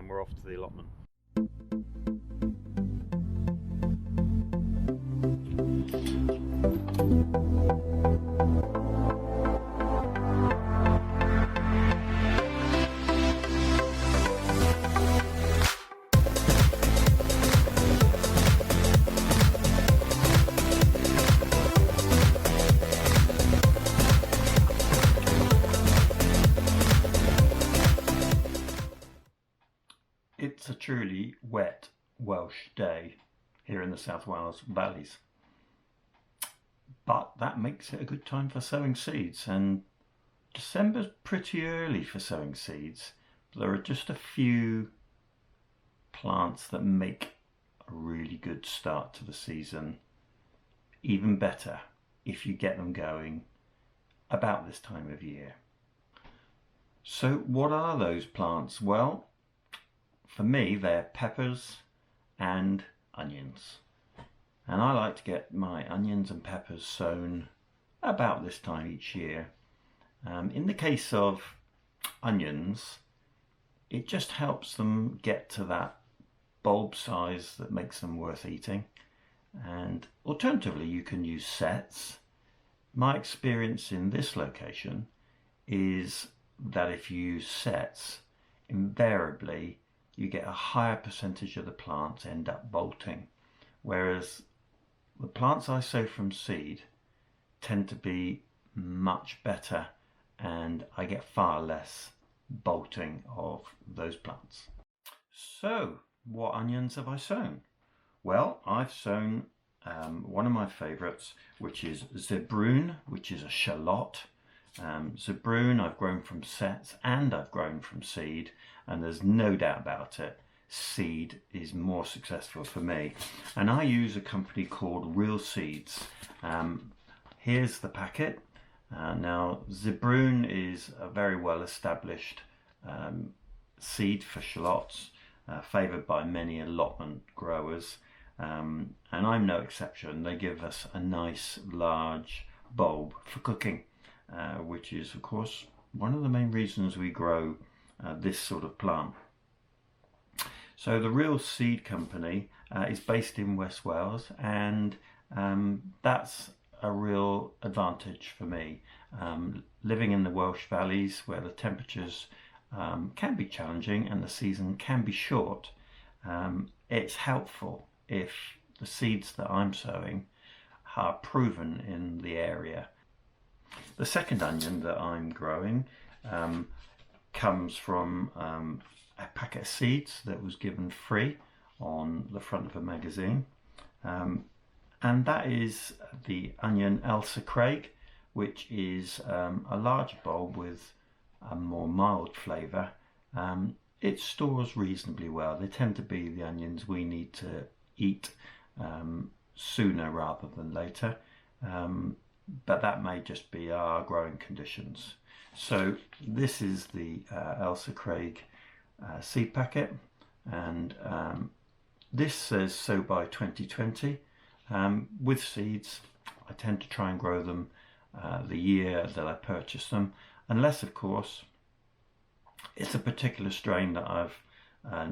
and we're off to the allotment. It's a truly wet Welsh day here in the South Wales valleys, but that makes it a good time for sowing seeds, and December's pretty early for sowing seeds. There are just a few plants that make a really good start to the season even better if you get them going about this time of year. So what are those plants? Well, for me, they're peppers and onions. And I like to get my onions and peppers sown about this time each year. In the case of onions, it just helps them get to that bulb size that makes them worth eating. And alternatively, you can use sets. My experience in this location is that if you use sets, invariably you get a higher percentage of the plants end up bolting, whereas the plants I sow from seed tend to be much better and I get far less bolting of those plants. So what onions have I sown? Well, I've sown one of my favourites, which is Zebrune, which is a shallot. Zebrune I've grown from sets and I've grown from seed, and there's no doubt about it, seed is more successful for me. And I use a company called Real Seeds. Here's the packet. Now Zebrune is a very well established seed for shallots, favoured by many allotment growers, and I'm no exception. They give us a nice large bulb for cooking, which is of course one of the main reasons we grow this sort of plant. So the Real Seed Company is based in West Wales, and that's a real advantage for me. Living in the Welsh valleys where the temperatures can be challenging and the season can be short, it's helpful if the seeds that I'm sowing are proven in the area. The second onion that I'm growing comes from a packet of seeds that was given free on the front of a magazine, and that is the onion Elsa Craig, which is a large bulb with a more mild flavour. It stores reasonably well. They tend to be the onions we need to eat sooner rather than later, but that may just be our growing conditions. So this is the Elsa Craig seed packet, and this says sow by 2020. With seeds, I tend to try and grow them the year that I purchase them, unless of course it's a particular strain that I've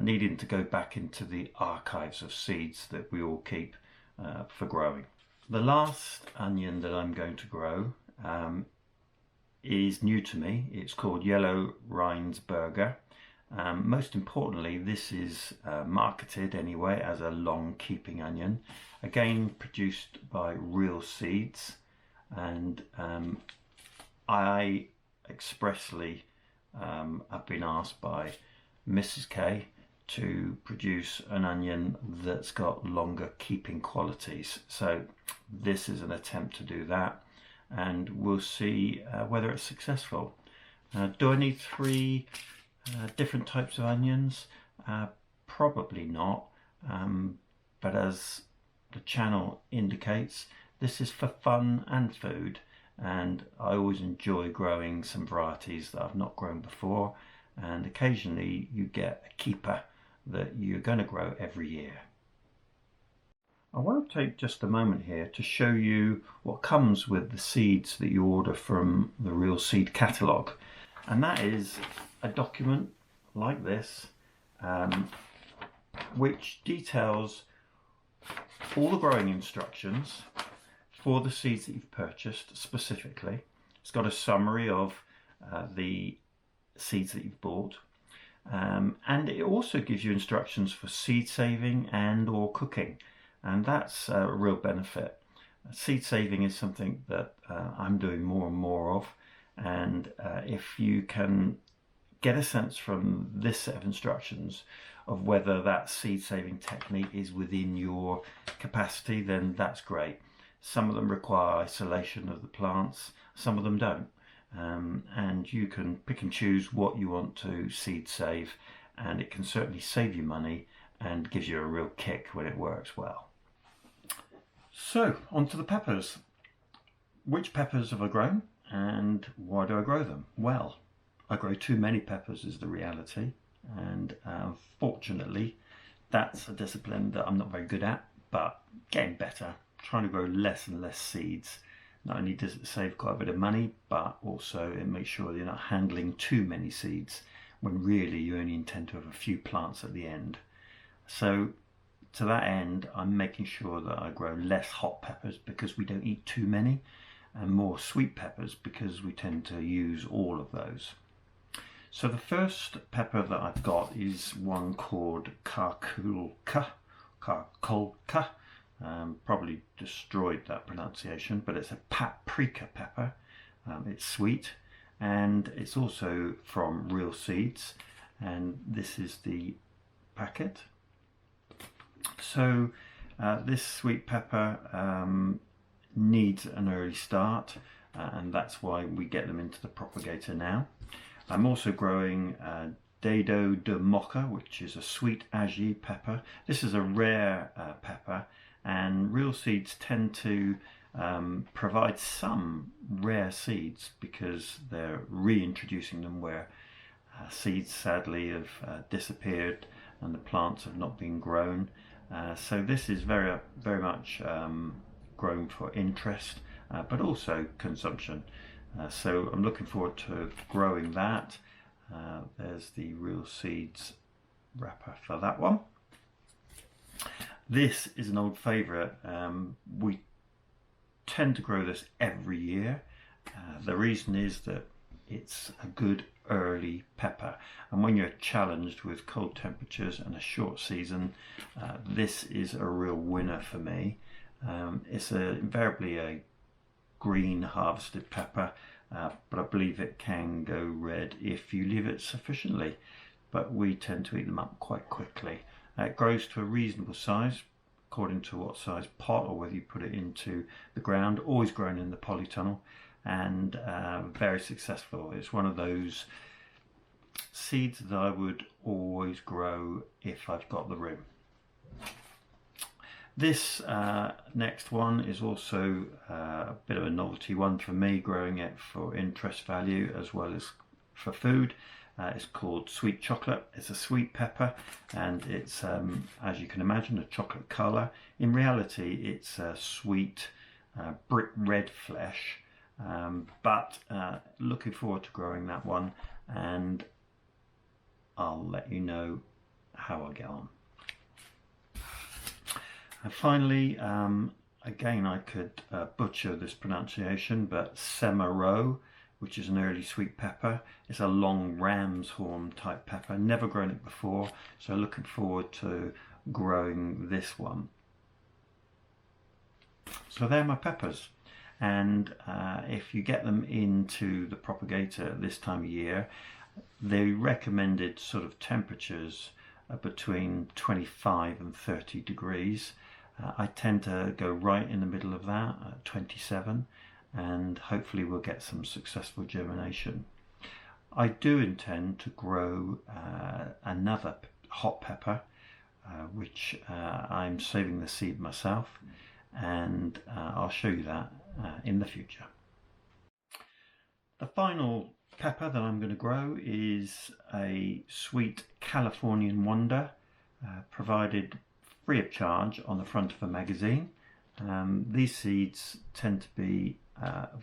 needing to go back into the archives of seeds that we all keep for growing. The last onion that I'm going to grow is new to me. It's called Yellow Rindsburger. Most importantly, this is marketed anyway as a long keeping onion, again produced by Real Seeds, and I expressly have been asked by Mrs. K to produce an onion that's got longer keeping qualities. So this is an attempt to do that, and we'll see whether it's successful. Do I need three different types of onions? Probably not, but as the channel indicates, this is for fun and food, and I always enjoy growing some varieties that I've not grown before, and occasionally you get a keeper that you're going to grow every year. I want to take just a moment here to show you what comes with the seeds that you order from the Real Seed catalogue, and that is a document like this, which details all the growing instructions for the seeds that you've purchased specifically. It's got a summary of the seeds that you've bought, and it also gives you instructions for seed saving and or cooking, and that's a real benefit. Seed saving is something that I'm doing more and more of, and if you can get a sense from this set of instructions of whether that seed saving technique is within your capacity, then that's great. Some of them require isolation of the plants, some of them don't, and you can pick and choose what you want to seed save, and it can certainly save you money and gives you a real kick when it works well. So on to the peppers. Which peppers have I grown and why do I grow them? Well, I grow too many peppers is the reality, and fortunately that's a discipline that I'm not very good at, but getting better, trying to grow less and less seeds. Not only does it save quite a bit of money, but also it makes sure that you're not handling too many seeds when really you only intend to have a few plants at the end. So to that end, I'm making sure that I grow less hot peppers because we don't eat too many, and more sweet peppers because we tend to use all of those. So the first pepper that I've got is one called Karkulka. Probably destroyed that pronunciation, but it's a paprika pepper. It's sweet, and it's also from real seeds, and this is the packet. So this sweet pepper needs an early start, and that's why we get them into the propagator now. I'm also growing Dedo de Mocha, which is a sweet ají pepper. This is a rare pepper, and real seeds tend to provide some rare seeds because they're reintroducing them where seeds sadly have disappeared and the plants have not been grown. So this is very much grown for interest, but also consumption. So I'm looking forward to growing that. There's the real seeds wrapper for that one. This is an old favourite. We tend to grow this every year. The reason is that it's a good early pepper, and when you're challenged with cold temperatures and a short season, this is a real winner for me. It's invariably a green harvested pepper, but I believe it can go red if you leave it sufficiently, but we tend to eat them up quite quickly. It grows to a reasonable size according to what size pot or whether you put it into the ground. Always grown in the polytunnel, and very successful. It's one of those seeds that I would always grow if I've got the room. This next one is also a bit of a novelty one for me, growing it for interest value as well as for food. It's called Sweet Chocolate. It's a sweet pepper, and it's, as you can imagine, a chocolate colour. In reality, it's a sweet brick red flesh, but looking forward to growing that one, and I'll let you know how I get on. And finally, again, I could butcher this pronunciation, but Semero, which is an early sweet pepper. It's a long ram's horn type pepper. Never grown it before, so looking forward to growing this one. So they're my peppers, and if you get them into the propagator this time of year, the recommended sort of temperatures are between 25 and 30 degrees. I tend to go right in the middle of that at 27, and hopefully we'll get some successful germination. I do intend to grow another hot pepper, which I'm saving the seed myself, and I'll show you that in the future. The final pepper that I'm going to grow is a sweet Californian Wonder, provided free of charge on the front of a magazine. These seeds tend to be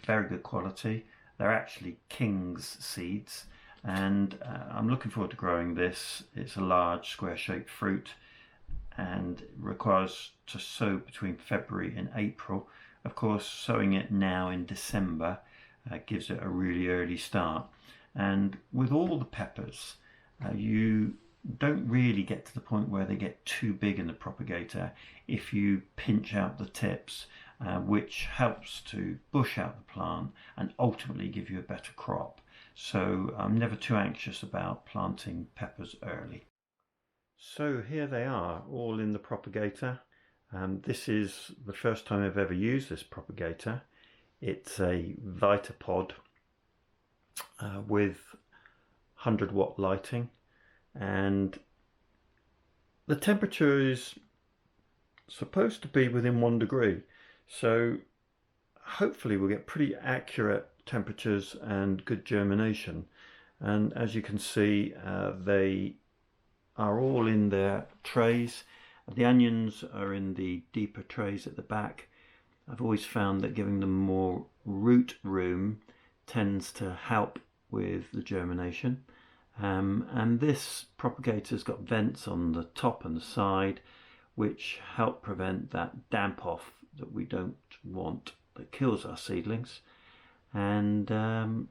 very good quality. They're actually King's seeds, and I'm looking forward to growing this. It's a large square shaped fruit and it requires to sow between February and April. Of course, sowing it now in December gives it a really early start. And with all the peppers, you don't really get to the point where they get too big in the propagator if you pinch out the tips, which helps to bush out the plant and ultimately give you a better crop. So I'm never too anxious about planting peppers early. So here they are, all in the propagator. This is the first time I've ever used this propagator. It's a Vitapod with 100-watt lighting, and the temperature is supposed to be within 1 degree, so hopefully we'll get pretty accurate temperatures and good germination. And as you can see, they are all in their trays. The onions are in the deeper trays at the back. I've always found that giving them more root room tends to help with the germination. And this propagator's got vents on the top and the side which help prevent that damp off that we don't want, that kills our seedlings. And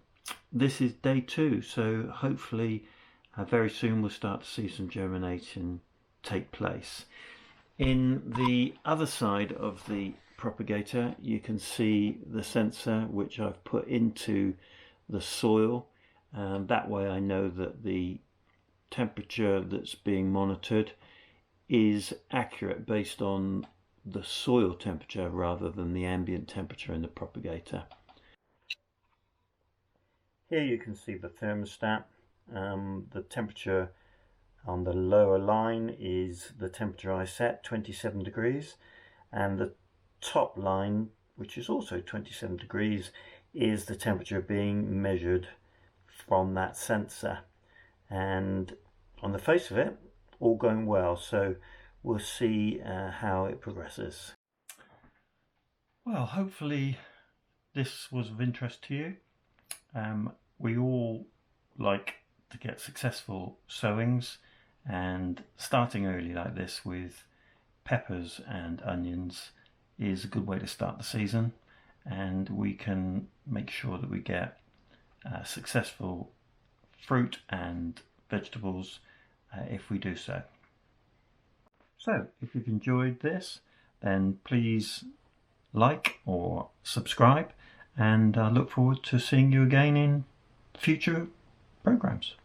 this is day 2, so hopefully very soon we'll start to see some germination take place. In the other side of the propagator you can see the sensor which I've put into the soil, and that way I know that the temperature that's being monitored is accurate based on the soil temperature rather than the ambient temperature in the propagator. Here you can see the thermostat. The temperature on the lower line is the temperature I set, 27 degrees, and the top line, which is also 27 degrees, is the temperature being measured from that sensor. And on the face of it, all going well, so we'll see how it progresses. Well, hopefully this was of interest to you. We all like to get successful sowings, and starting early like this with peppers and onions is a good way to start the season, and we can make sure that we get successful fruit and vegetables if we do so. So if you've enjoyed this, then please like or subscribe, and I look forward to seeing you again in future programs.